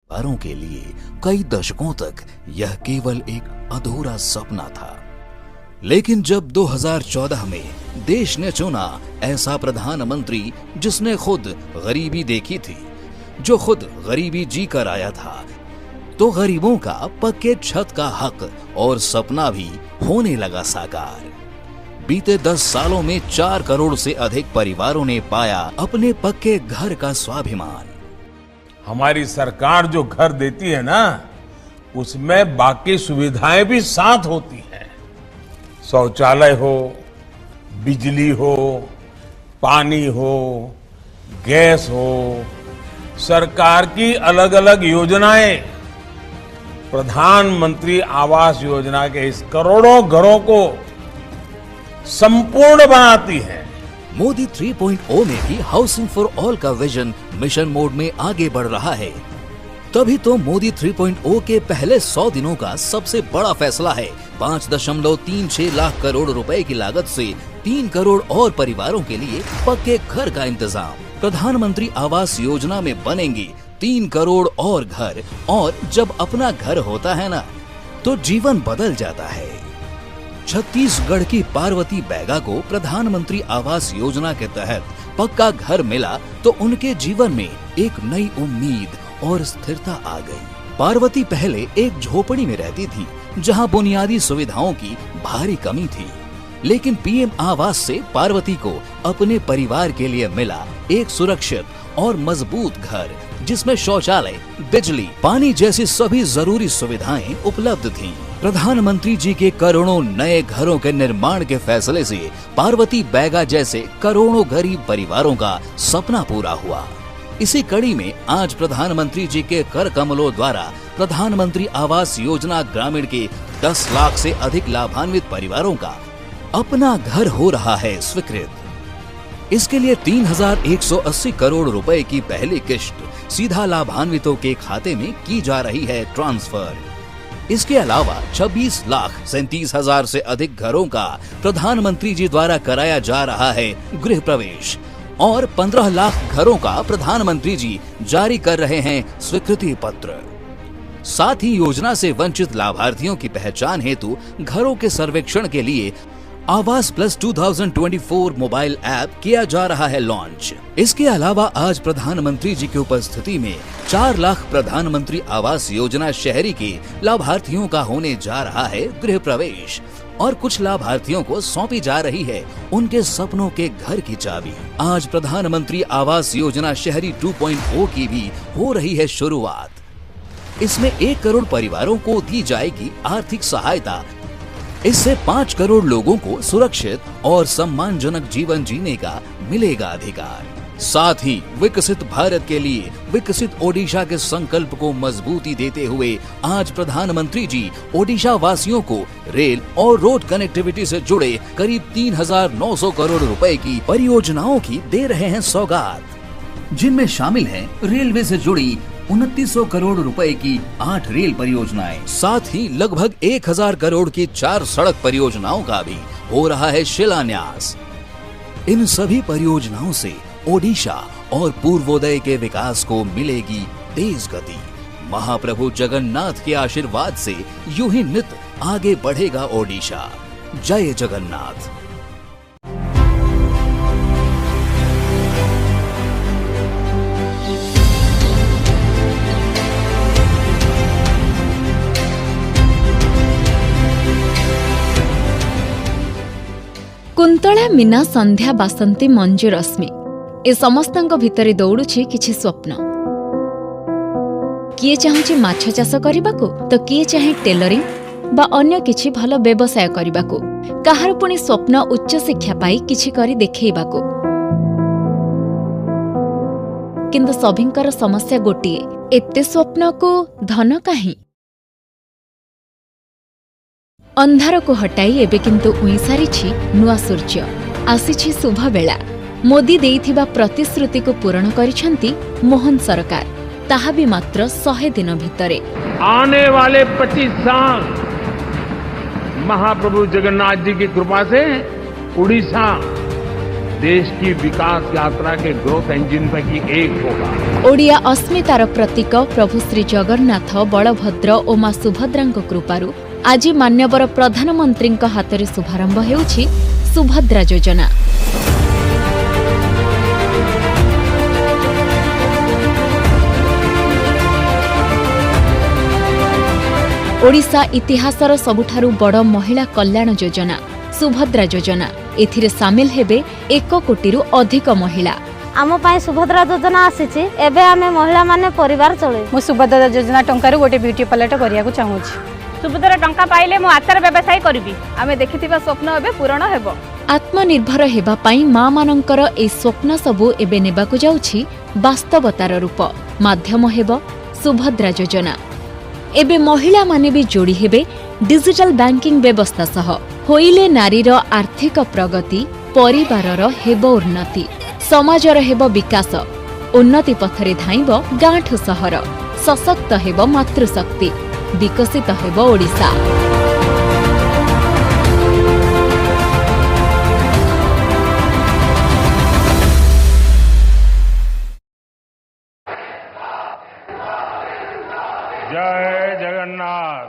परिवारों के लिए कई दशकों तक यह केवल एक अधूरा सपना था। लेकिन जब 2014 में देश ने चुना ऐसा प्रधानमंत्री जिसने खुद गरीबी देखी थी, जो खुद गरीबी जी कर आया था, तो गरीबों का पक्के छत का हक और सपना भी होने लगा साकार। बीते 10 सालों में 4 करोड़ से अधिक परिवारों ने पाया अपने पक्के घर का स्वाभिमान। हमारी सरकार जो घर देती है ना, उसमें बाकी सुविधाएं भी साथ होती हैं। शौचालय हो, बिजली हो, पानी हो, गैस हो, सरकार की अलग अलग योजनाएं प्रधानमंत्री आवास योजना के इस करोड़ों घरों को संपूर्ण बनाती है। मोदी 3.0 में भी हाउसिंग फॉर ऑल का विजन मिशन मोड में आगे बढ़ रहा है। तभी तो मोदी 3.0 के पहले 100 दिनों का सबसे बड़ा फैसला है 5.36 लाख करोड़ रुपए की लागत से 3 करोड़ और परिवारों के लिए पक्के घर का इंतजाम। प्रधानमंत्री आवास योजना में बनेंगे 3 करोड़ और घर, और जब अपना घर होता है ना, तो जीवन बदल जाता है। छत्तीसगढ़ की पार्वती बैगा को प्रधानमंत्री आवास योजना के तहत पक्का घर मिला तो उनके जीवन में एक नई उम्मीद और स्थिरता आ गई। पार्वती पहले एक झोपड़ी में रहती थी जहां बुनियादी सुविधाओं की भारी कमी थी, लेकिन पीएम आवास से पार्वती को अपने परिवार के लिए मिला एक सुरक्षित और मजबूत घर, जिसमें शौचालय, बिजली, पानी जैसी सभी जरूरी सुविधाएं उपलब्ध थीं। प्रधानमंत्री जी के करोड़ों नए घरों के निर्माण के फैसले से पार्वती बैगा जैसे करोड़ों गरीब परिवारों का सपना पूरा हुआ। इसी कड़ी में आज प्रधानमंत्री जी के कर कमलों द्वारा प्रधानमंत्री आवास योजना ग्रामीण के 10 लाख से अधिक लाभान्वित परिवारों का अपना घर हो रहा है स्वीकृत। इसके लिए 3,180 करोड़ रुपए की पहली किश्त सीधा लाभान्वितों के खाते में की जा रही है ट्रांसफर। इसके अलावा 26,37,000 से अधिक घरों का प्रधानमंत्री जी द्वारा कराया जा रहा है गृह प्रवेश, और 15 लाख घरों का प्रधानमंत्री जी जारी कर रहे हैं स्वीकृति पत्र। साथ ही योजना से वंचित लाभार्थियों की पहचान हेतु घरों के सर्वेक्षण के लिए आवास प्लस 2024 मोबाइल ऐप किया जा रहा है लॉन्च। इसके अलावा आज प्रधानमंत्री जी की उपस्थिति में 4 लाख प्रधानमंत्री आवास योजना शहरी के लाभार्थियों का होने जा रहा है गृह प्रवेश, और कुछ लाभार्थियों को सौंपी जा रही है उनके सपनों के घर की चाबी। आज प्रधानमंत्री आवास योजना शहरी 2.0 की भी हो रही है शुरुआत। इसमें 1 करोड़ परिवारों को दी जाएगी आर्थिक सहायता। इससे 5 करोड़ लोगों को सुरक्षित और सम्मानजनक जीवन जीने का मिलेगा अधिकार। साथ ही विकसित भारत के लिए विकसित ओडिशा के संकल्प को मजबूती देते हुए आज प्रधानमंत्री जी ओडिशा वासियों को रेल और रोड कनेक्टिविटी से जुड़े करीब 3,900 करोड़ रुपए की परियोजनाओं की दे रहे हैं सौगात, जिनमें शामिल है रेलवे से जुड़ी 2900 करोड़ रुपए की 8 रेल परियोजनाएं। साथ ही लगभग 1,000 करोड़ की 4 सड़क परियोजनाओं का भी हो रहा है शिलान्यास। इन सभी परियोजनाओं से ओडिशा और पूर्वोदय के विकास को मिलेगी तेज गति। महाप्रभु जगन्नाथ के आशीर्वाद से यूं ही नित आगे बढ़ेगा ओडिशा। जय जगन्नाथ। कुंतला मीना संध्या बासंती मंजू रश्मि ए समस्तଙ୍କ भितरे दौड़ुछि किछि स्वप्न। किए चाहुछि माछ चाष करिबाकू तो किए चाहे टेलरिंग बा अन्य किछि भल व्यवसाय करिबाकू, काहार पुणी स्वप्न उच्च शिक्षा पाई किछि करि देखैबाकू। किंतु सभिंकर समस्या गोटिए, एते स्वप्न को धन काहीं? अंधार को हटाई एबे किंतु उई सारिछि नुआ सूर्य। आसिछि शुभ बेला। मोदी देइथिबा प्रतिश्रुति को पूर्ण करिछंती मोहन सरकार, ताहा भी मात्र 100 दिन भितरे। आने वाले 25 साल महाप्रभु जगन्नाथ जी की कृपा से उड़ीसा देश की विकास यात्रा के ग्रोथ इंजन पैकी एक होगा। ओडिया अस्मितार प्रतीक प्रभु श्री जगन्नाथ बलभद्र और मां सुभद्रांक कृपारु आज मान्यवर प्रधानमंत्री हाथ में शुभारंभ होउछि सुभद्रा योजना। ओडिशा इतिहासर सबुठारु बड़ महिला कल्याण योजना सुभद्रा योजना। एथिरे सामिल हेबे 1 कोटिरु अधिक महिला। आम पाई सुभद्रा योजना आसीछि एबे आमे महिला माने परिवार चले। मो सुभद्रा योजना टंकार गोटे ब्यूटी पार्लर करिया को चाहूछि। सुभद्रा टंका पाइले मो आचार व्यवसाय करबी। आमे देखिथिबा स्वप्न एबे पूर्ण हेबो। आत्मनिर्भर हेबा पाई मां मानकर ए स्वप्न सबु एबे नेबाकु जाउछि वास्तवतार रूप। माध्यम हेबो सुभद्रा योजना। एबे महिला माने भी जोड़ी हेबे डिजिटल बैंकिंग व्यवस्था सह। होइले नारीर आर्थिक प्रगति, परिवारर हेबो उन्नति, समाजर हेबो विकास। उन्नति पथरे धाइब गांठु सहर। सशक्त हेबो मातृशक्ति। विकसित हेबो ओडिशा। जय जगन्नाथ,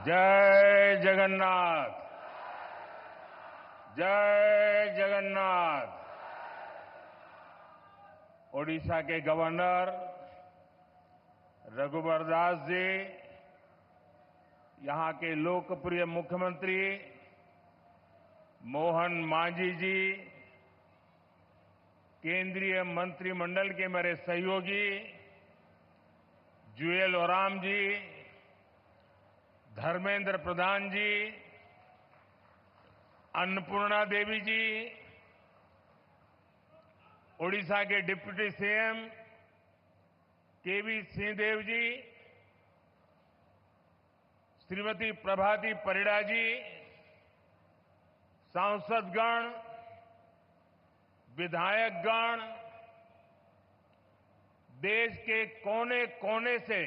जय जगन्नाथ, जय जगन्नाथ। ओडिशा के गवर्नर रघुवर दास जी, यहां के लोकप्रिय मुख्यमंत्री मोहन मांझी जी, केंद्रीय मंत्रिमंडल के मेरे सहयोगी जुएल ओराम जी, धर्मेंद्र प्रधान जी, अन्नपूर्णा देवी जी, ओडिशा के डिप्टी सीएम केवी सिंहदेव जी, श्रीमती प्रभाती परिड़ा जी, सांसदगण, विधायकगण, देश के कोने कोने से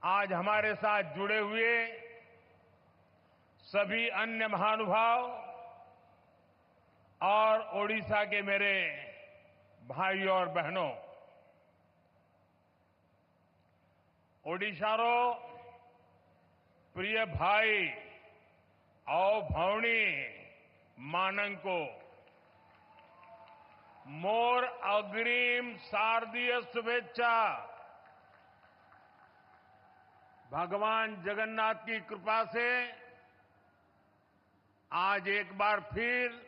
आज हमारे साथ जुड़े हुए सभी अन्य महानुभाव और ओडिशा के मेरे भाइयों और बहनों, ओडिशारो प्रिय भाई और भौणी मानंको मोर अग्रिम शारदीय शुभेच्छा। भगवान जगन्नाथ की कृपा से आज एक बार फिर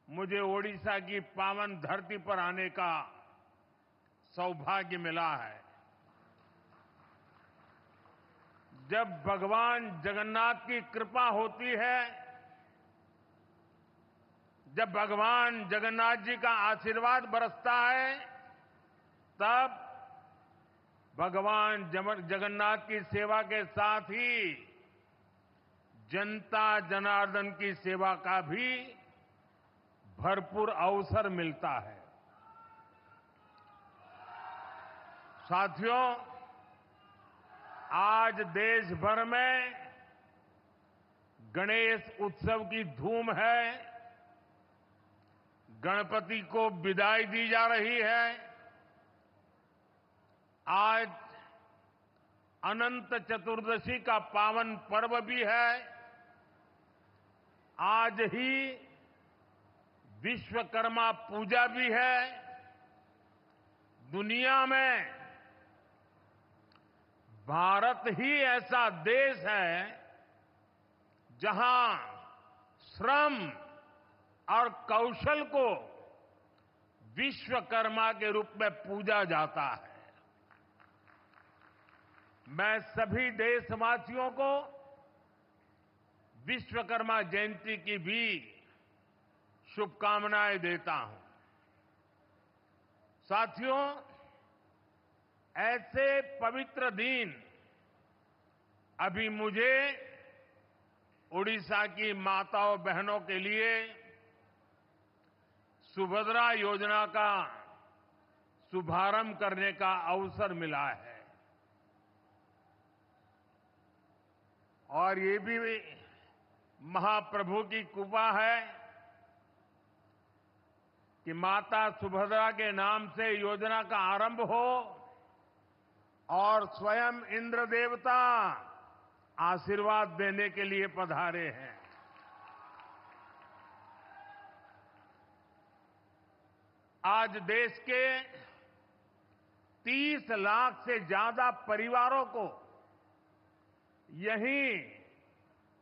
मुझे ओडिशा की पावन धरती पर आने का सौभाग्य मिला है। जब भगवान जगन्नाथ की कृपा होती है, जब भगवान जगन्नाथ जी का आशीर्वाद बरसता है, तब भगवान जगन्नाथ की सेवा के साथ ही जनता जनार्दन की सेवा का भी भरपूर अवसर मिलता है। साथियों, आज देश भर में गणेश उत्सव की धूम है। गणपति को विदाई दी जा रही है। आज अनंत चतुर्दशी का पावन पर्व भी है। आज ही विश्वकर्मा पूजा भी है। दुनिया में भारत ही ऐसा देश है जहां श्रम और कौशल को विश्वकर्मा के रूप में पूजा जाता है। मैं सभी देशवासियों को विश्वकर्मा जयंती की भी शुभकामनाएं देता हूं। साथियों, ऐसे पवित्र दिन अभी मुझे ओडिशा की माताओं बहनों के लिए सुभद्रा योजना का शुभारंभ करने का अवसर मिला है। और ये भी महाप्रभु की कृपा है कि माता सुभद्रा के नाम से योजना का आरंभ हो और स्वयं इंद्र देवता आशीर्वाद देने के लिए पधारे हैं। आज देश के 30 लाख से ज्यादा परिवारों को यहीं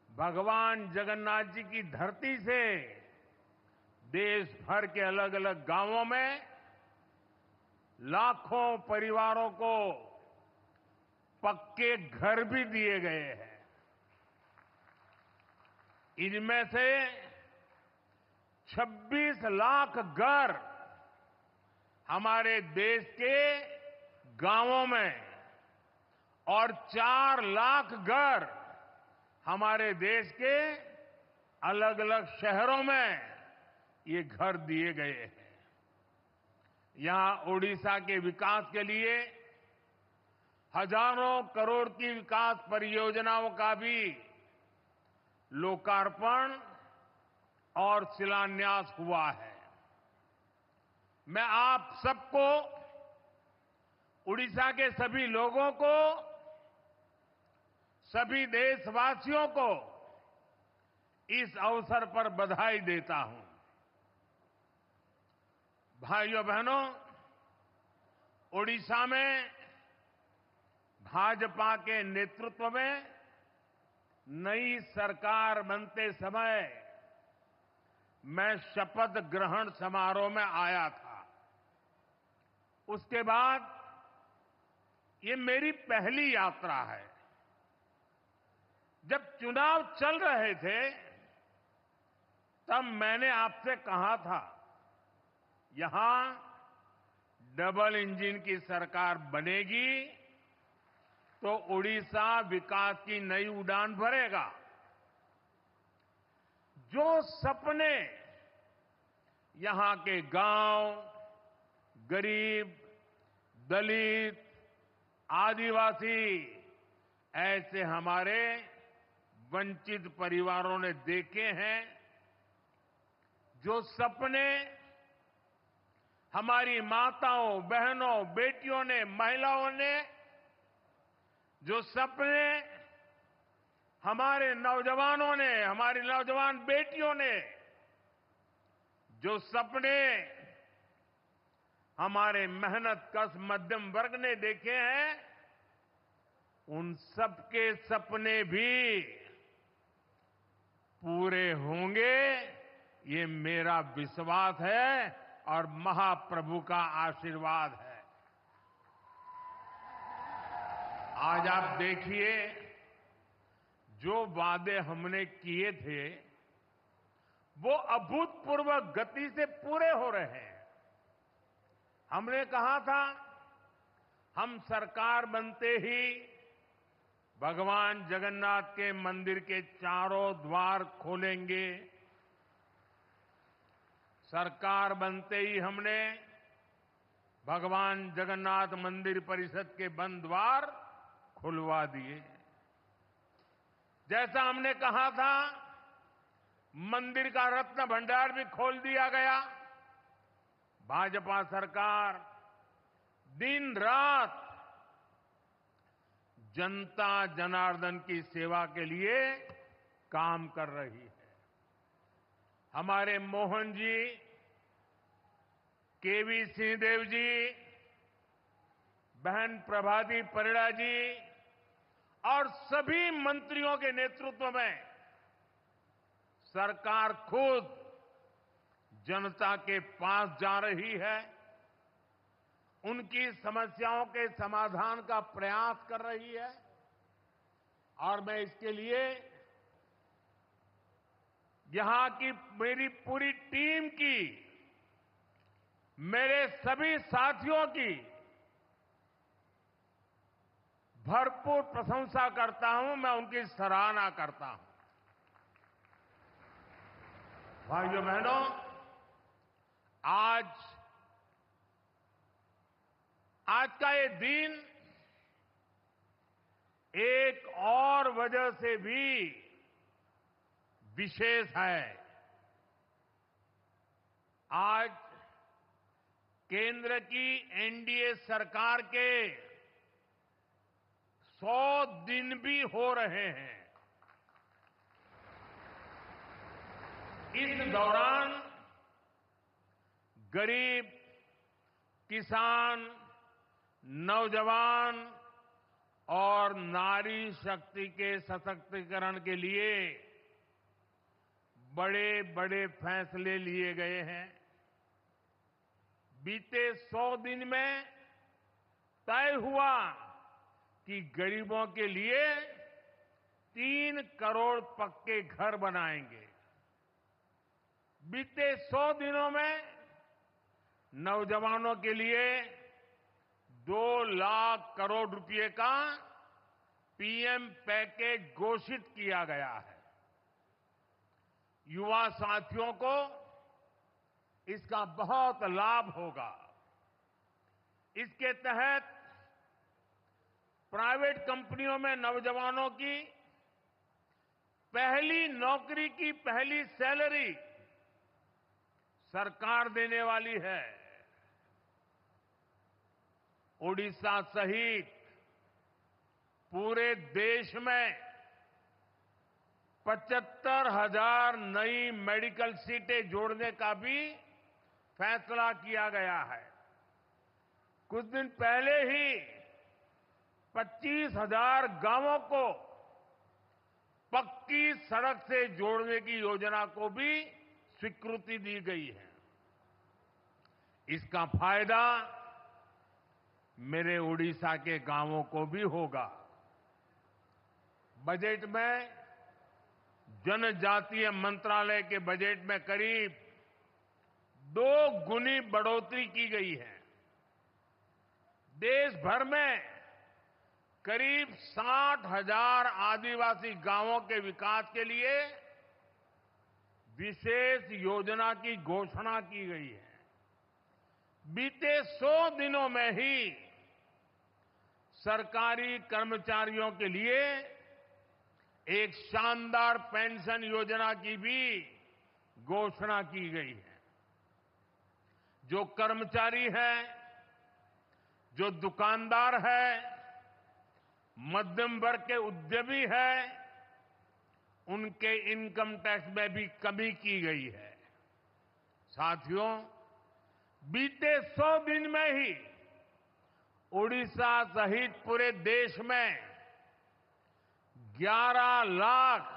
भगवान जगन्नाथ जी की धरती से देश भर के अलग अलग गांवों में लाखों परिवारों को पक्के घर भी दिए गए हैं। इनमें से 26 लाख घर हमारे देश के गांवों में और 4 लाख घर हमारे देश के अलग अलग शहरों में ये घर दिए गए हैं। यहां ओडिशा के विकास के लिए हजारों करोड़ की विकास परियोजनाओं का भी लोकार्पण और शिलान्यास हुआ है। मैं आप सबको, उड़ीसा के सभी लोगों को, सभी देशवासियों को इस अवसर पर बधाई देता हूं। भाइयों बहनों, ओडिशा में भाजपा के नेतृत्व में नई सरकार बनते समय मैं शपथ ग्रहण समारोह में आया था। उसके बाद ये मेरी पहली यात्रा है। जब चुनाव चल रहे थे तब मैंने आपसे कहा था, यहां डबल इंजन की सरकार बनेगी तो उड़ीसा विकास की नई उड़ान भरेगा। जो सपने यहां के गांव, गरीब, दलित, आदिवासी, ऐसे हमारे वंचित परिवारों ने देखे हैं, जो सपने हमारी माताओं, बहनों, बेटियों ने, महिलाओं ने, जो सपने हमारे नौजवानों ने, हमारी नौजवान बेटियों ने, जो सपने हमारे मेहनत कश मध्यम वर्ग ने देखे हैं, उन सबके सपने भी पूरे होंगे, ये मेरा विश्वास है और महाप्रभु का आशीर्वाद है। आज आप देखिए, जो वादे हमने किए थे वो अभूतपूर्व गति से पूरे हो रहे हैं। हमने कहा था हम सरकार बनते ही भगवान जगन्नाथ के मंदिर के चारों द्वार खोलेंगे। सरकार बनते ही हमने भगवान जगन्नाथ मंदिर परिषद के बंद द्वार खुलवा दिए। जैसा हमने कहा था, मंदिर का रत्न भंडार भी खोल दिया गया। भाजपा सरकार दिन रात जनता जनार्दन की सेवा के लिए काम कर रही है। हमारे मोहन जी, केवी सिंहदेव जी, बहन प्रभाती परिड़ा जी और सभी मंत्रियों के नेतृत्व में सरकार खुद जनता के पास जा रही है, उनकी समस्याओं के समाधान का प्रयास कर रही है। और मैं इसके लिए यहां की मेरी पूरी टीम की, मेरे सभी साथियों की भरपूर प्रशंसा करता हूं, मैं उनकी सराहना करता हूं। भाइयों बहनों, आज का ये दिन एक और वजह से भी विशेष है। आज केंद्र की एनडीए सरकार के 100 दिन भी हो रहे हैं। इस दौरान गरीब, किसान, नौजवान और नारी शक्ति के सशक्तिकरण के लिए बड़े बड़े फैसले लिए गए हैं। बीते 100 दिन में तय हुआ कि गरीबों के लिए 3 करोड़ पक्के घर बनाएंगे। बीते 100 दिनों में नौजवानों के लिए 2 लाख करोड़ रुपए का पीएम पैकेज घोषित किया गया है। युवा साथियों को इसका बहुत लाभ होगा। इसके तहत प्राइवेट कंपनियों में नौजवानों की पहली नौकरी की पहली सैलरी सरकार देने वाली है। ओडिशा सहित पूरे देश में 75,000 नई मेडिकल सीटें जोड़ने का भी फैसला किया गया है। कुछ दिन पहले ही 25,000 गांवों को पक्की सड़क से जोड़ने की योजना को भी स्वीकृति दी गई है। इसका फायदा मेरे उड़ीसा के गांवों को भी होगा। बजट में जनजातीय मंत्रालय के बजट में करीब 2 गुनी बढ़ोतरी की गई है। देश भर में करीब 60,000 आदिवासी गांवों के विकास के लिए विशेष योजना की घोषणा की गई है। बीते 100 दिनों में ही सरकारी कर्मचारियों के लिए एक शानदार पेंशन योजना की भी घोषणा की गई है। जो कर्मचारी है, जो दुकानदार है, मध्यम वर्ग के उद्यमी है, उनके इनकम टैक्स में भी कमी की गई है। साथियों, बीते 100 दिन में ही उड़ीसा सहित पूरे देश में 11 लाख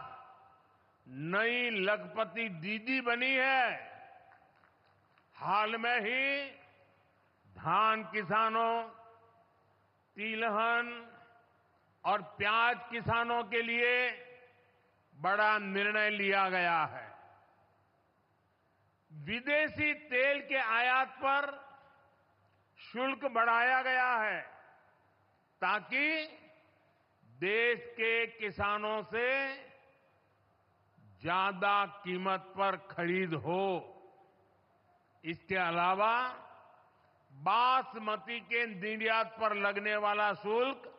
नई लखपति दीदी बनी है। हाल में ही धान किसानों, तिलहन और प्याज किसानों के लिए बड़ा निर्णय लिया गया है। विदेशी तेल के आयात पर शुल्क बढ़ाया गया है ताकि देश के किसानों से ज्यादा कीमत पर खरीद हो। इसके अलावा बासमती के निर्यात पर लगने वाला शुल्क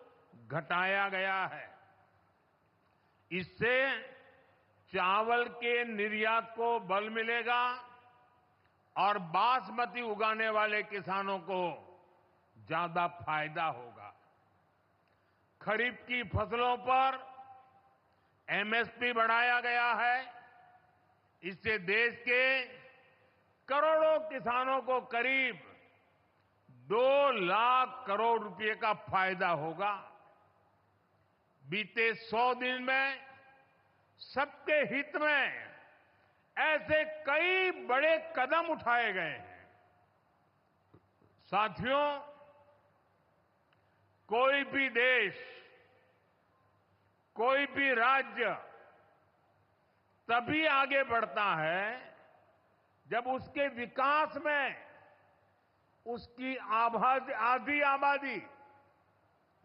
घटाया गया है। इससे चावल के निर्यात को बल मिलेगा और बासमती उगाने वाले किसानों को ज्यादा फायदा होगा। खरीफ की फसलों पर एमएसपी बढ़ाया गया है। इससे देश के करोड़ों किसानों को करीब 2 लाख करोड़ रुपए का फायदा होगा। बीते 100 दिन में सबके हित में ऐसे कई बड़े कदम उठाए गए हैं। साथियों, कोई भी देश, कोई भी राज्य तभी आगे बढ़ता है जब उसके विकास में उसकी आधी आबादी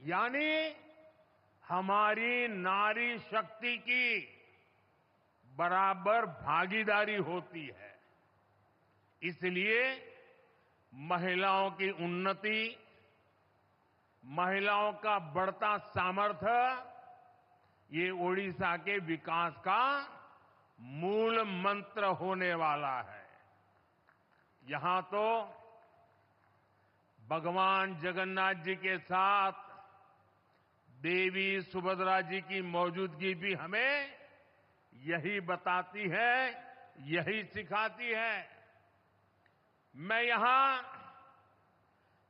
यानी हमारी नारी शक्ति की बराबर भागीदारी होती है। इसलिए महिलाओं की उन्नति, महिलाओं का बढ़ता सामर्थ्य ये ओडिशा के विकास का मूल मंत्र होने वाला है। यहां तो भगवान जगन्नाथ जी के साथ देवी सुभद्रा जी की मौजूदगी भी हमें यही बताती है, यही सिखाती है। मैं यहां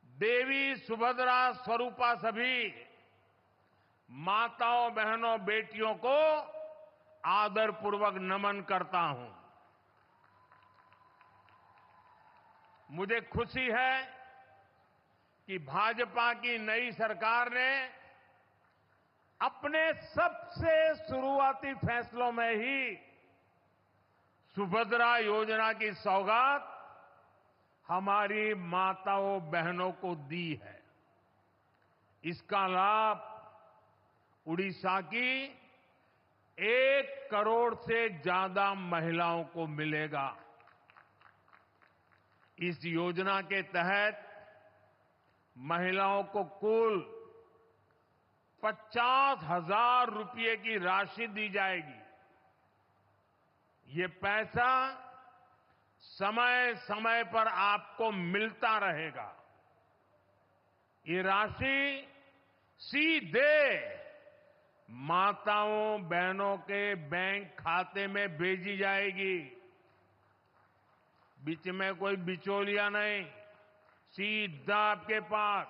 देवी सुभद्रा स्वरूपा सभी माताओं, बहनों, बेटियों को आदरपूर्वक नमन करता हूं। मुझे खुशी है कि भाजपा की नई सरकार ने अपने सबसे शुरुआती फैसलों में ही सुभद्रा योजना की सौगात हमारी माताओं, बहनों को दी है। इसका लाभ उड़ीसा की 1 करोड़ से ज्यादा महिलाओं को मिलेगा। इस योजना के तहत महिलाओं को कुल 50,000 रुपये की राशि दी जाएगी। ये पैसा समय समय पर आपको मिलता रहेगा। ये राशि सीधे माताओं, बहनों के बैंक खाते में भेजी जाएगी। बीच में कोई बिचौलिया नहीं, सीधा आपके पास।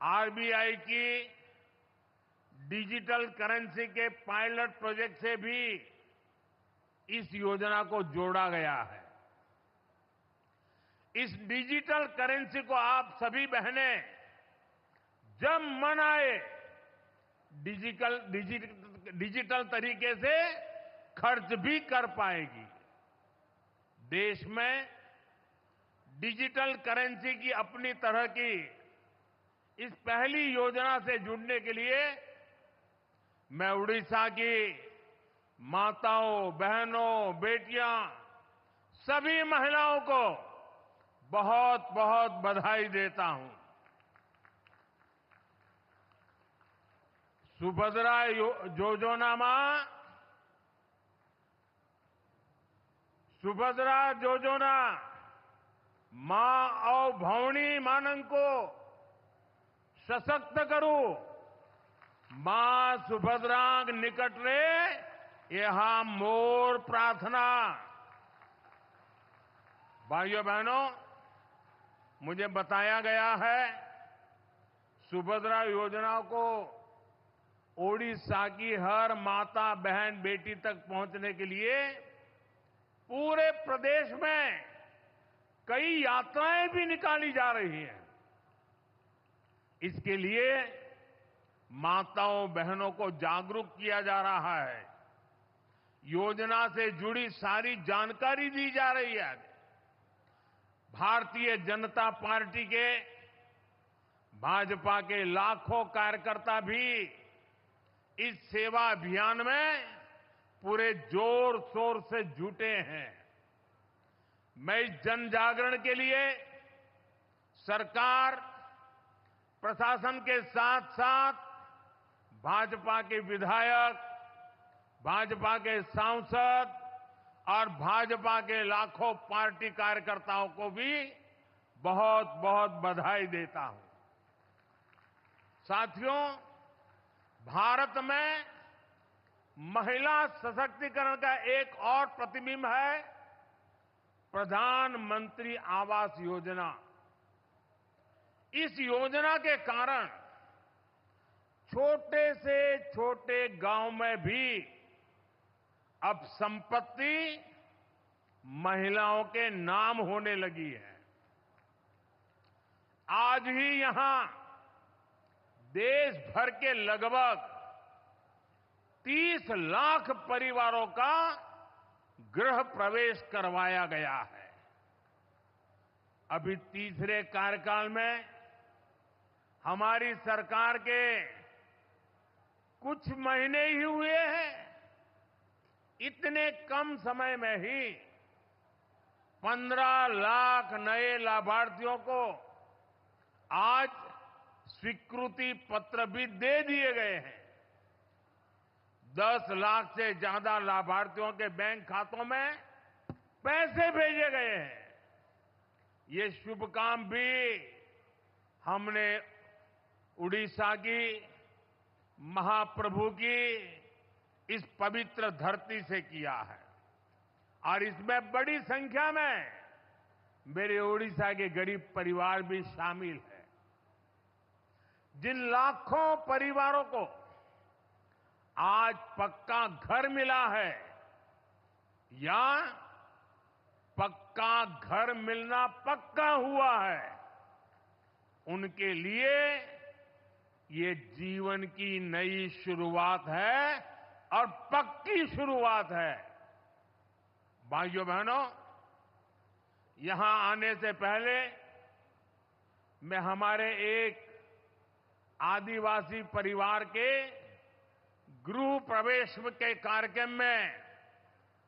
आरबीआई की डिजिटल करेंसी के पायलट प्रोजेक्ट से भी इस योजना को जोड़ा गया है। इस डिजिटल करेंसी को आप सभी बहनें जब मन आए डिजिटल तरीके से खर्च भी कर पाएगी। देश में डिजिटल करेंसी की अपनी तरह की इस पहली योजना से जुड़ने के लिए मैं उड़ीसा की माताओं, बहनों, बेटियां, सभी महिलाओं को बहुत बहुत बधाई देता हूं। सुभद्रा योजना मां और भौणी मानन को सशक्त करू। मां सुभद्रांग निकट रे यहां मोर प्रार्थना। भाइयों बहनों, मुझे बताया गया है सुभद्रा योजना को ओडिशा की हर माता, बहन, बेटी तक पहुंचने के लिए पूरे प्रदेश में कई यात्राएं भी निकाली जा रही हैं। इसके लिए माताओं, बहनों को जागरूक किया जा रहा है। योजना से जुड़ी सारी जानकारी दी जा रही है। भारतीय जनता पार्टी के, भाजपा के लाखों कार्यकर्ता भी इस सेवा अभियान में पूरे जोर शोर से जुटे हैं। मैं इस जन जागरण के लिए सरकार, प्रशासन के साथ साथ भाजपा के विधायक, भाजपा के सांसद और भाजपा के लाखों पार्टी कार्यकर्ताओं को भी बहुत बहुत बधाई देता हूं। साथियों, भारत में महिला सशक्तिकरण का एक और प्रतिबिंब है प्रधानमंत्री आवास योजना। इस योजना के कारण छोटे से छोटे गांव में भी अब संपत्ति महिलाओं के नाम होने लगी है। आज ही यहां देश भर के लगभग 30 लाख परिवारों का गृह प्रवेश करवाया गया है। अभी तीसरे कार्यकाल में हमारी सरकार के कुछ महीने ही हुए हैं। इतने कम समय में ही 15 लाख नए लाभार्थियों को आज स्वीकृति पत्र भी दे दिए गए हैं। 10 लाख से ज्यादा लाभार्थियों के बैंक खातों में पैसे भेजे गए हैं। ये शुभ काम भी हमने उड़ीसा की महाप्रभु की इस पवित्र धरती से किया है और इसमें बड़ी संख्या में मेरे उड़ीसा के गरीब परिवार भी शामिल है। जिन लाखों परिवारों को आज पक्का घर मिला है या पक्का घर मिलना पक्का हुआ है, उनके लिए ये जीवन की नई शुरुआत है और पक्की शुरुआत है। भाइयों बहनों, यहां आने से पहले मैं हमारे एक आदिवासी परिवार के गृह प्रवेश के कार्यक्रम में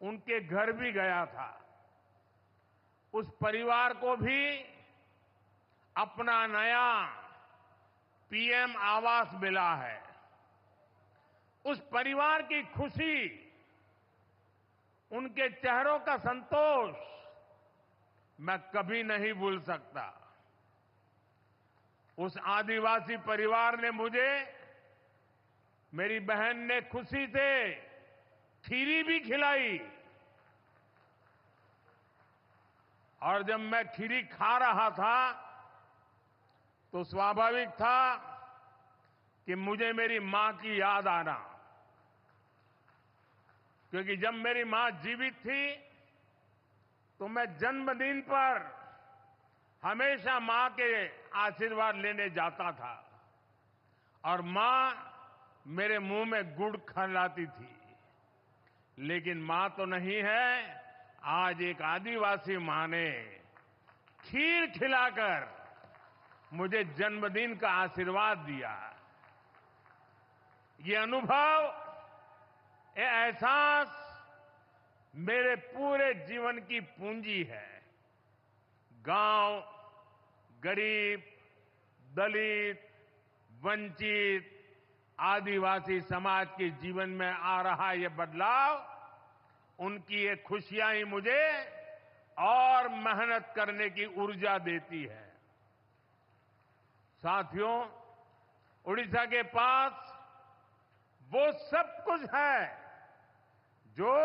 उनके घर भी गया था। उस परिवार को भी अपना नया पीएम आवास मिला है। उस परिवार की खुशी, उनके चेहरों का संतोष मैं कभी नहीं भूल सकता। उस आदिवासी परिवार ने मुझे, मेरी बहन ने खुशी से खीरी भी खिलाई और जब मैं खीरी खा रहा था तो स्वाभाविक था कि मुझे मेरी मां की याद आना, क्योंकि जब मेरी मां जीवित थी तो मैं जन्मदिन पर हमेशा मां के आशीर्वाद लेने जाता था और मां मेरे मुंह में गुड़ खिलाती थी। लेकिन मां तो नहीं है, आज एक आदिवासी मां ने खीर खिलाकर मुझे जन्मदिन का आशीर्वाद दिया। ये अनुभव, ये एहसास मेरे पूरे जीवन की पूंजी है। गांव, गरीब, दलित, वंचित, आदिवासी समाज के जीवन में आ रहा ये बदलाव, उनकी ये खुशियां ही मुझे और मेहनत करने की ऊर्जा देती है। साथियों, उड़ीसा के पास वो सब कुछ है जो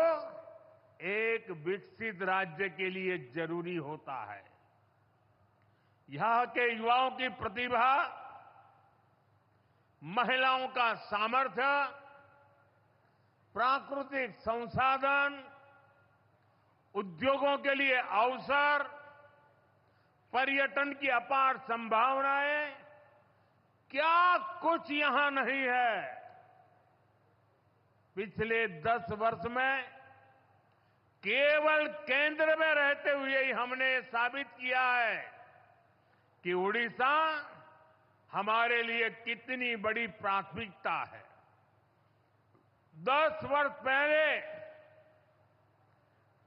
एक विकसित राज्य के लिए जरूरी होता है। यहां के युवाओं की प्रतिभा, महिलाओं का सामर्थ्य, प्राकृतिक संसाधन, उद्योगों के लिए अवसर, पर्यटन की अपार संभावनाएं, क्या कुछ यहां नहीं है। पिछले 10 वर्ष में केवल केंद्र में रहते हुए ही हमने साबित किया है कि उड़ीसा हमारे लिए कितनी बड़ी प्राथमिकता है। 10 वर्ष पहले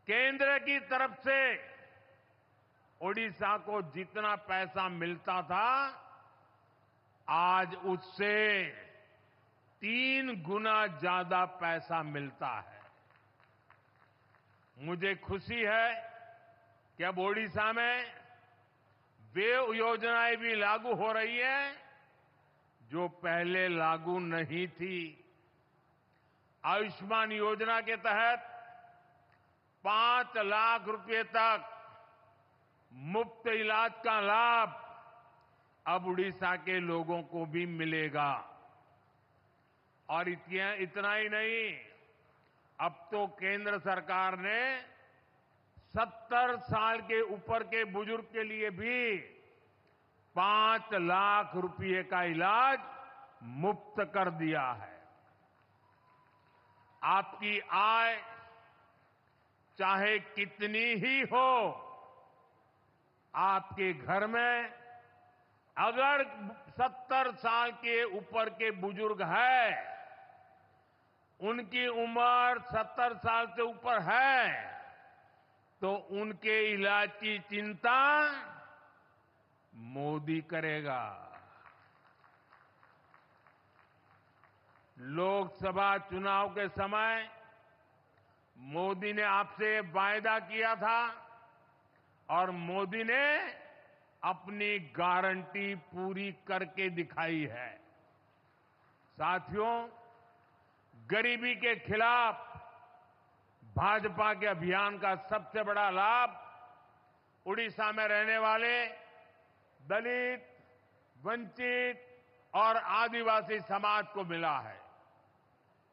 केंद्र की तरफ से उड़ीसा को जितना पैसा मिलता था, आज उससे 3 गुना ज्यादा पैसा मिलता है। मुझे खुशी है कि अब ओडिशा में वे योजनाएं भी लागू हो रही हैं जो पहले लागू नहीं थी। आयुष्मान योजना के तहत 5 लाख रुपए तक मुफ्त इलाज का लाभ अब उड़ीसा के लोगों को भी मिलेगा। और इतना ही नहीं, अब तो केंद्र सरकार ने 70 साल के ऊपर के बुजुर्ग के लिए भी 5 लाख रुपए का इलाज मुफ्त कर दिया है। आपकी आय चाहे कितनी ही हो, आपके घर में अगर 70 साल के ऊपर के बुजुर्ग है, उनकी उम्र 70 साल से ऊपर है, तो उनके इलाज की चिंता मोदी करेगा। लोकसभा चुनाव के समय मोदी ने आपसे वायदा किया था और मोदी ने अपनी गारंटी पूरी करके दिखाई है। साथियों, गरीबी के खिलाफ भाजपा के अभियान का सबसे बड़ा लाभ उड़ीसा में रहने वाले दलित, वंचित और आदिवासी समाज को मिला है।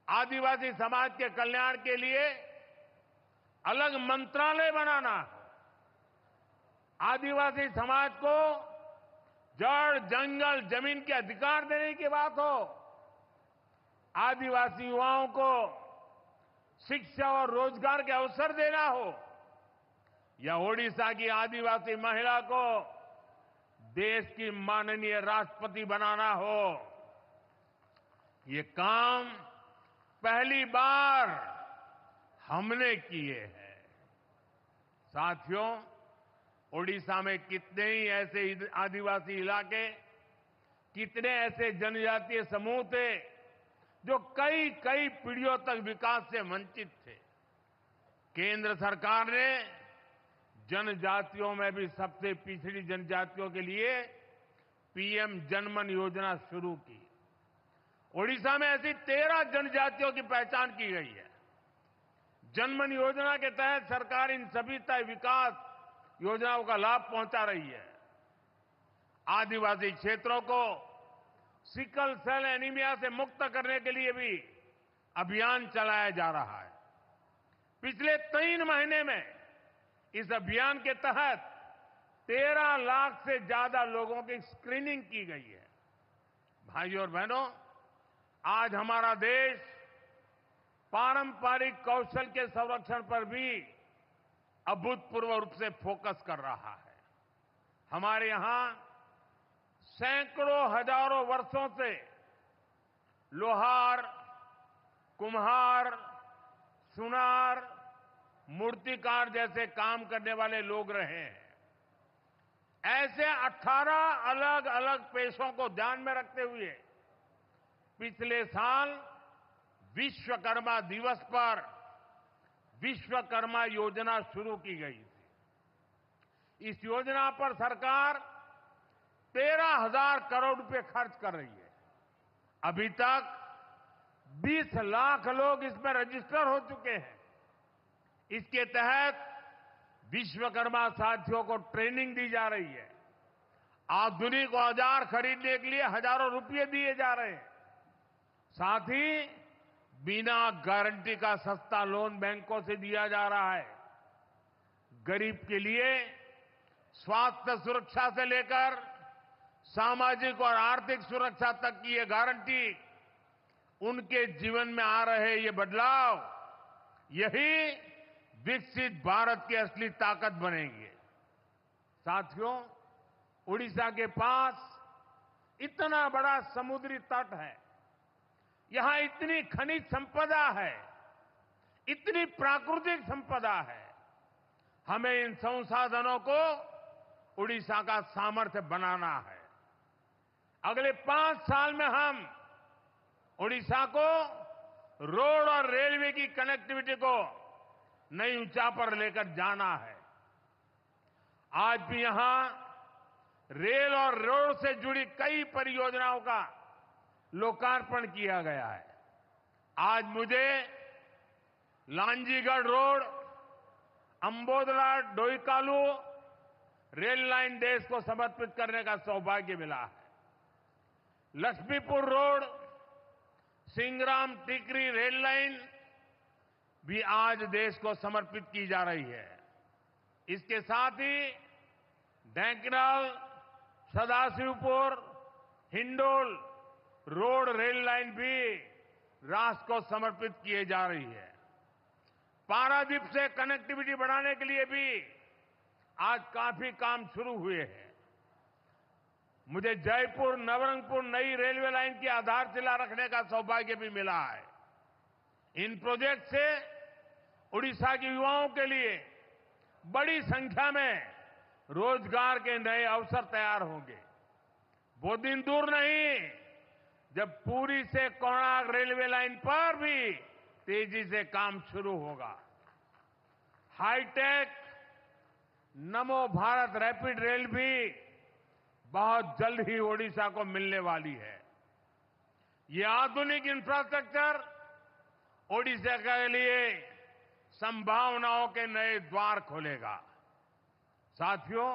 आदिवासी समाज के कल्याण के लिए अलग मंत्रालय बनाना, आदिवासी समाज को जड़, जंगल, जमीन के अधिकार देने की बात हो, आदिवासी युवाओं को शिक्षा और रोजगार के अवसर देना हो, या ओडिशा की आदिवासी महिला को देश की माननीय राष्ट्रपति बनाना हो, ये काम पहली बार हमने किए हैं। साथियों, ओडिशा में कितने ही ऐसे आदिवासी इलाके, कितने ऐसे जनजातीय समूह थे जो कई कई पीढ़ियों तक विकास से वंचित थे। केंद्र सरकार ने जनजातियों में भी सबसे पिछड़ी जनजातियों के लिए पीएम जनमन योजना शुरू की। ओडिशा में ऐसी 13 जनजातियों की पहचान की गई है। जनमन योजना के तहत सरकार इन सभी तय विकास योजनाओं का लाभ पहुंचा रही है। आदिवासी क्षेत्रों को सिकल सेल एनीमिया से मुक्त करने के लिए भी अभियान चलाया जा रहा है। पिछले 3 महीने में इस अभियान के तहत 13 लाख से ज्यादा लोगों की स्क्रीनिंग की गई है। भाइयों और बहनों, आज हमारा देश पारंपरिक कौशल के संरक्षण पर भी अभूतपूर्व रूप से फोकस कर रहा है। हमारे यहां सैकड़ों हजारों वर्षों से लोहार, कुम्हार, सुनार, मूर्तिकार जैसे काम करने वाले लोग रहे हैं। ऐसे 18 अलग अलग पेशों को ध्यान में रखते हुए पिछले साल विश्वकर्मा दिवस पर विश्वकर्मा योजना शुरू की गई थी। इस योजना पर सरकार 13,000 करोड़ रुपए खर्च कर रही है। अभी तक 20 लाख लोग इसमें रजिस्टर हो चुके हैं। इसके तहत विश्वकर्मा साथियों को ट्रेनिंग दी जा रही है। आधुनिक औजार खरीदने के लिए हजारों रुपए दिए जा रहे हैं। साथ ही बिना गारंटी का सस्ता लोन बैंकों से दिया जा रहा है। गरीब के लिए स्वास्थ्य सुरक्षा से लेकर सामाजिक और आर्थिक सुरक्षा तक की ये गारंटी, उनके जीवन में आ रहे ये बदलाव, यही विकसित भारत की असली ताकत बनेंगे। साथियों, उड़ीसा के पास इतना बड़ा समुद्री तट है, यहां इतनी खनिज संपदा है, इतनी प्राकृतिक संपदा है। हमें इन संसाधनों को उड़ीसा का सामर्थ्य बनाना है। अगले 5 साल में हम उड़ीसा को रोड और रेलवे की कनेक्टिविटी को नई ऊंचाई पर लेकर जाना है। आज भी यहां रेल और रोड से जुड़ी कई परियोजनाओं का लोकार्पण किया गया है। आज मुझे लांजीगढ़ रोड, अंबोदला डोईकालू रेल लाइन देश को समर्पित करने का सौभाग्य मिला है। लक्ष्मीपुर रोड, सिंगराम टिकरी रेल लाइन भी आज देश को समर्पित की जा रही है। इसके साथ ही Dhenkanal, Sadashivpur, Hindol road rail line भी राष्ट्र को समर्पित किए जा रही है। पारादीप से कनेक्टिविटी बढ़ाने के लिए भी आज काफी काम शुरू हुए हैं। मुझे जयपुर नवरंगपुर नई रेलवे लाइन की आधारशिला रखने का सौभाग्य भी मिला है। इन प्रोजेक्ट से उड़ीसा के युवाओं के लिए बड़ी संख्या में रोजगार के नए अवसर तैयार होंगे। वो दिन दूर नहीं जब पुरी से कोणार्क रेलवे लाइन पर भी तेजी से काम शुरू होगा। हाईटेक नमो भारत रैपिड रेल भी बहुत जल्द ही ओडिशा को मिलने वाली है। ये आधुनिक इंफ्रास्ट्रक्चर ओडिशा के लिए संभावनाओं के नए द्वार खोलेगा। साथियों,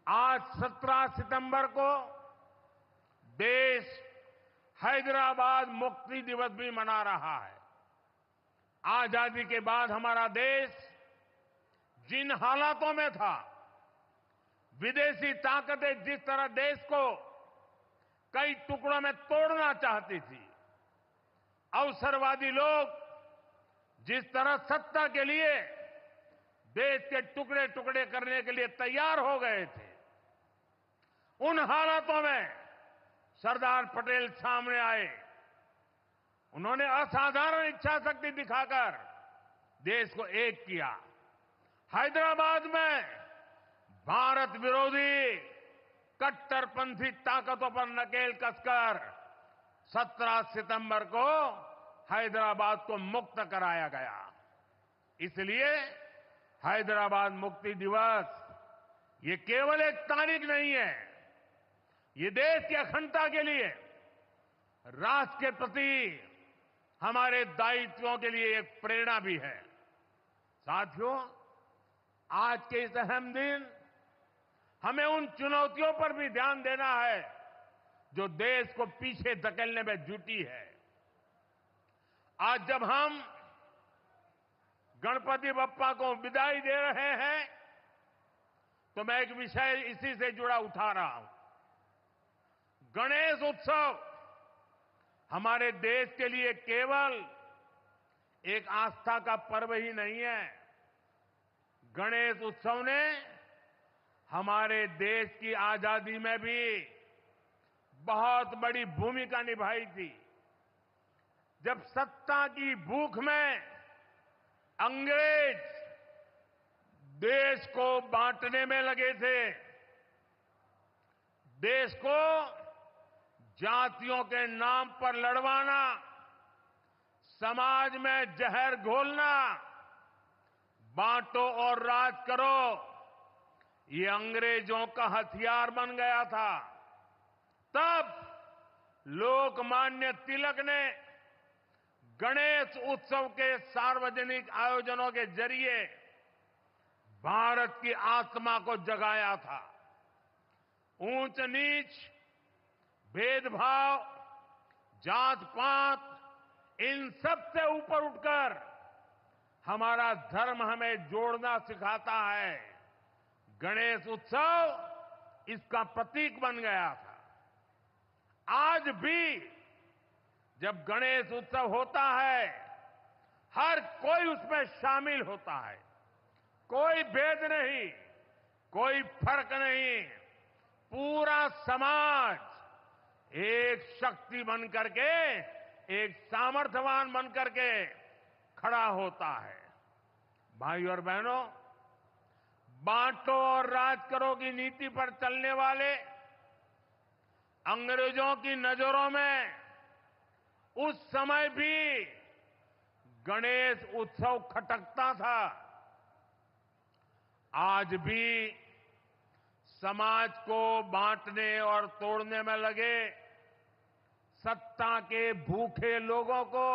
आज 17 सितंबर को देश हैदराबाद मुक्ति दिवस भी मना रहा है। आजादी के बाद हमारा देश जिन हालातों में था, विदेशी ताकतें जिस तरह देश को कई टुकड़ों में तोड़ना चाहती थी, अवसरवादी लोग जिस तरह सत्ता के लिए देश के टुकड़े टुकड़े करने के लिए तैयार हो गए थे, उन हालातों में सरदार पटेल सामने आए। उन्होंने असाधारण इच्छा शक्ति दिखाकर देश को एक किया। हैदराबाद में भारत विरोधी कट्टरपंथी ताकतों पर नकेल कसकर 17 सितंबर को हैदराबाद को मुक्त कराया गया। इसलिए हैदराबाद मुक्ति दिवस ये केवल एक तारीख नहीं है, ये देश की अखंडता के लिए, राष्ट्र के प्रति हमारे दायित्वों के लिए एक प्रेरणा भी है। साथियों, आज के इस अहम दिन हमें उन चुनौतियों पर भी ध्यान देना है जो देश को पीछे धकेलने में जुटी है। आज जब हम गणपति बप्पा को विदाई दे रहे हैं, तो मैं एक विषय इसी से जुड़ा उठा रहा हूं। गणेश उत्सव हमारे देश के लिए केवल एक आस्था का पर्व ही नहीं है। गणेश उत्सव ने हमारे देश की आजादी में भी बहुत बड़ी भूमिका निभाई थी। जब सत्ता की भूख में अंग्रेज देश को बांटने में लगे थे, देश को जातियों के नाम पर लड़वाना, समाज में जहर घोलना, बांटो और राज करो, ये अंग्रेजों का हथियार बन गया था। तब लोकमान्य तिलक ने गणेश उत्सव के सार्वजनिक आयोजनों के जरिए भारत की आत्मा को जगाया था। ऊंच नीच, भेदभाव, जात पात, इन सब से ऊपर उठकर हमारा धर्म हमें जोड़ना सिखाता है। गणेश उत्सव इसका प्रतीक बन गया था। आज भी जब गणेश उत्सव होता है, हर कोई उसमें शामिल होता है। कोई भेद नहीं, कोई फर्क नहीं, पूरा समाज एक शक्ति बन करके, एक सामर्थ्यवान बन करके खड़ा होता है। भाइयों और बहनों, बांटो और राज करो की नीति पर चलने वाले अंग्रेजों की नजरों में उस समय भी गणेश उत्सव खटकता था। आज भी समाज को बांटने और तोड़ने में लगे सत्ता के भूखे लोगों को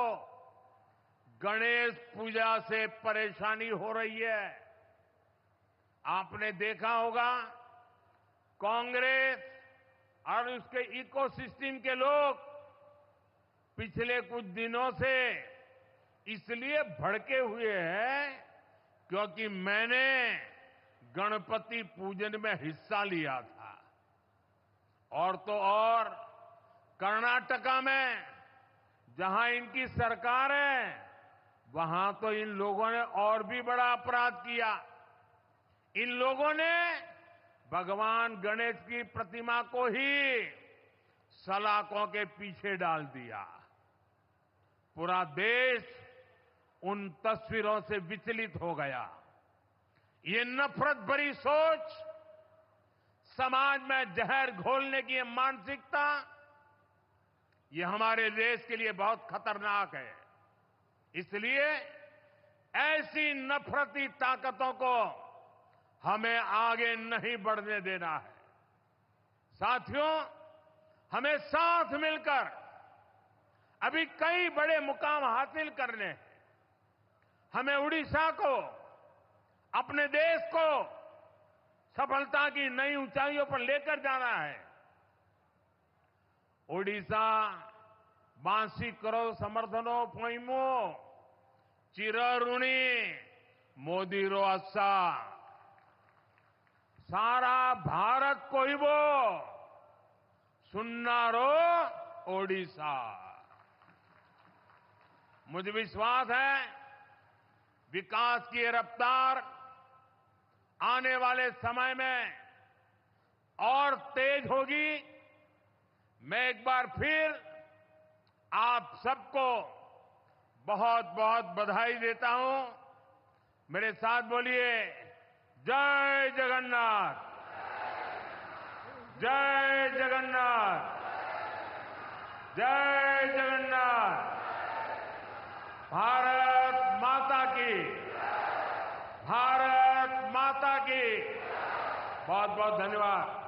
गणेश पूजा से परेशानी हो रही है। आपने देखा होगा, कांग्रेस और उसके इकोसिस्टम के लोग पिछले कुछ दिनों से इसलिए भड़के हुए हैं क्योंकि मैंने गणपति पूजन में हिस्सा लिया था। और तो और कर्नाटका में जहां इनकी सरकार है, वहां तो इन लोगों ने और भी बड़ा अपराध किया। इन लोगों ने भगवान गणेश की प्रतिमा को ही सलाखों के पीछे डाल दिया। पूरा देश उन तस्वीरों से विचलित हो गया। ये नफरत भरी सोच, समाज में जहर घोलने की ये मानसिकता, ये हमारे देश के लिए बहुत खतरनाक है। इसलिए ऐसी नफरती ताकतों को हमें आगे नहीं बढ़ने देना है। साथियों, हमें साथ मिलकर अभी कई बड़े मुकाम हासिल करने हैं। हमें उड़ीसा को, अपने देश को सफलता की नई ऊंचाइयों पर लेकर जाना है। ओडिशा बांसी करो समर्थनो पोइमो चिरऋणी मोदी रो आशा सारा भारत कोइबो सुन्नारो ओडिशा। मुझे विश्वास है विकास की रफ्तार आने वाले समय में और तेज होगी। मैं एक बार फिर आप सबको बहुत बहुत बधाई देता हूं। मेरे साथ बोलिए, जय जगन्नाथ, जय जगन्नाथ, जय जगन्नाथ। भारत माता की, भारत माता की। बहुत बहुत धन्यवाद।